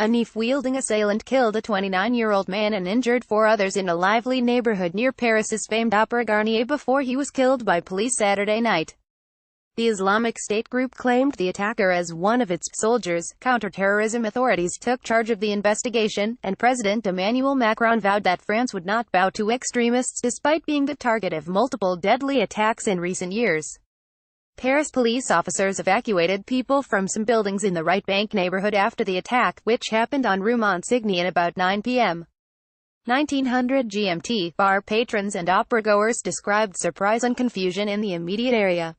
A knife-wielding assailant killed a 29-year-old man and injured 4 others in a lively neighborhood near Paris's famed Opéra Garnier before he was killed by police Saturday night. The Islamic State group claimed the attacker as one of its soldiers. Counterterrorism authorities took charge of the investigation, and President Emmanuel Macron vowed that France would not bow to extremists despite being the target of multiple deadly attacks in recent years. Paris police officers evacuated people from some buildings in the Right Bank neighborhood after the attack, which happened on Rue Monsigny at about 9 p.m. 1900 GMT. Bar patrons and opera-goers described surprise and confusion in the immediate area.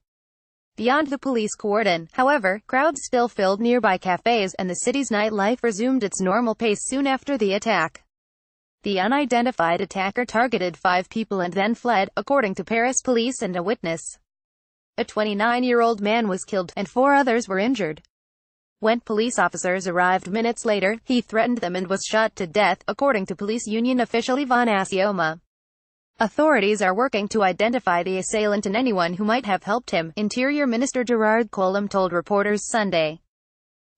Beyond the police cordon, however, crowds still filled nearby cafes, and the city's nightlife resumed its normal pace soon after the attack. The unidentified attacker targeted 5 people and then fled, according to Paris police and a witness. A 29-year-old man was killed, and 4 others were injured. When police officers arrived minutes later, he threatened them and was shot to death, according to police union official Yvonne Assioma. Authorities are working to identify the assailant and anyone who might have helped him, Interior Minister Gerard Collomb told reporters Sunday.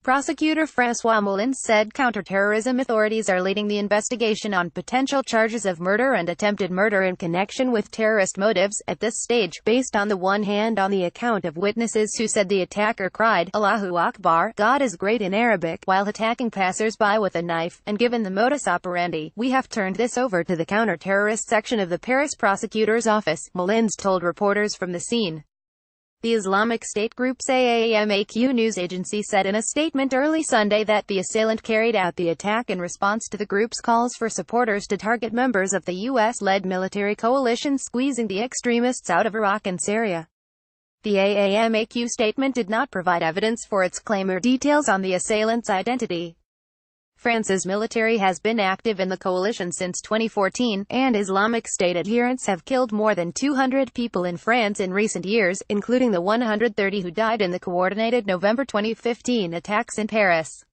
Prosecutor François Molins said counterterrorism authorities are leading the investigation on potential charges of murder and attempted murder in connection with terrorist motives, at this stage, based on the one hand on the account of witnesses who said the attacker cried, Allahu Akbar, God is great in Arabic, while attacking passers-by with a knife, and given the modus operandi, we have turned this over to the counter-terrorist section of the Paris prosecutor's office, Molins told reporters from the scene. The Islamic State group's AAMAQ news agency said in a statement early Sunday that the assailant carried out the attack in response to the group's calls for supporters to target members of the U.S.-led military coalition squeezing the extremists out of Iraq and Syria. The AAMAQ statement did not provide evidence for its claim or details on the assailant's identity. France's military has been active in the coalition since 2014, and Islamic State adherents have killed more than 200 people in France in recent years, including the 130 who died in the coordinated November 2015 attacks in Paris.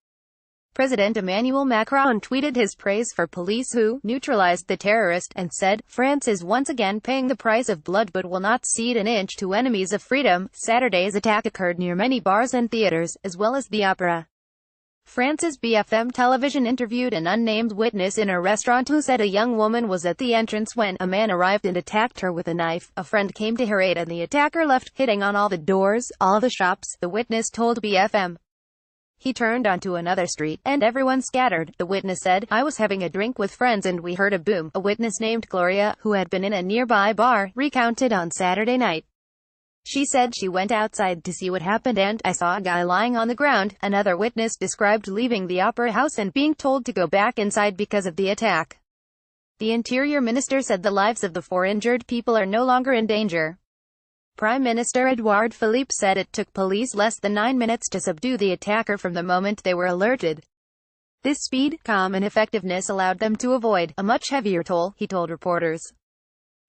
President Emmanuel Macron tweeted his praise for police who neutralized the terrorist, and said, France is once again paying the price of blood but will not cede an inch to enemies of freedom. Saturday's attack occurred near many bars and theaters, as well as the opera. France's BFM television interviewed an unnamed witness in a restaurant who said a young woman was at the entrance when a man arrived and attacked her with a knife. A friend came to her aid and the attacker left, hitting on all the doors, all the shops, the witness told BFM. He turned onto another street, and everyone scattered, the witness said. I was having a drink with friends and we heard a boom, a witness named Gloria, who had been in a nearby bar, recounted on Saturday night. She said she went outside to see what happened and, I saw a guy lying on the ground. Another witness described leaving the opera house and being told to go back inside because of the attack. The Interior Minister said the lives of the 4 injured people are no longer in danger. Prime Minister Edouard Philippe said it took police less than 9 minutes to subdue the attacker from the moment they were alerted. This speed, calm and effectiveness allowed them to avoid a much heavier toll, he told reporters.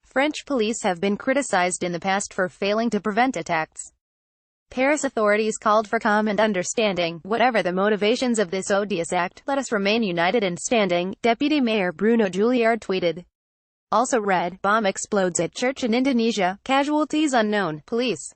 French police have been criticized in the past for failing to prevent attacks. Paris authorities called for calm and understanding. Whatever the motivations of this odious act, let us remain united and standing, Deputy Mayor Bruno Juillard tweeted. Also read, bomb explodes at church in Indonesia, casualties unknown, police.